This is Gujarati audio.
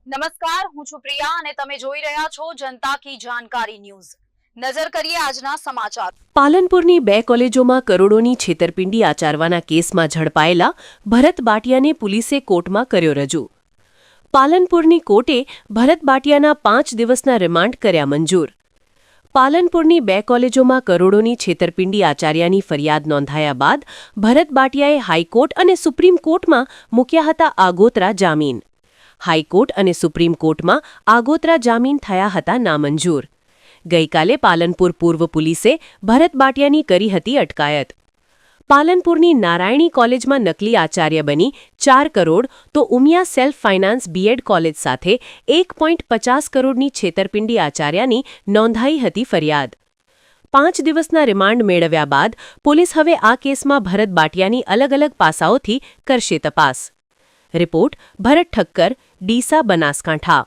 નમસ્કાર, હું છું પ્રિયા અને તમે જોઈ રહ્યા છો જનતા કી જાણકારી ન્યૂઝ। નજર કરીએ આજના સમાચાર। પાલનપુરની 2 કોલેજોમાં કરોડોની છેતરપિંડી આચરવાના કેસમાં ઝડપાયેલા ભરત બાટિયાને પોલીસે કોર્ટમાં કર્યો રજૂ। પાલનપુરની કોર્ટે ભરત બાટિયાના 5 દિવસના રિમાન્ડ કર્યા મંજૂર। પાલનપુરની 2 કોલેજોમાં કરોડોની છેતરપિંડી આચર્યાની ફરિયાદ નોંધાયા બાદ ભરત બાટિયાએ હાઈકોર્ટ અને સુપ્રીમ કોર્ટમાં મૂક્યા હતા આગોતરા જામીન। હાઈકોર્ટ અને સુપ્રીમ કોર્ટમાં આગોતરા જામીન થયા હતા નામંજૂર। ગઈકાલે પાલનપુર પૂર્વ પોલીસે ભરત બાટિયાની કરી હતી અટકાયત। પાલનપુરની નારાયણી કોલેજમાં નકલી આચાર્ય બની 4 કરોડ તો Umiya self finance BEd college સાથે 1.50 કરોડની છેતરપિંડી આચર્યાની નોંધાઈ હતી ફરિયાદ। 5 દિવસના રિમાન્ડ મેળવ્યા બાદ પોલીસ હવે આ કેસમાં ભરત બાટિયાની અલગ અલગ પાસાઓથી કરશે તપાસ। રિપોર્ટ ભરત ઠક્કર, ડીસા, બનાસકાંઠા।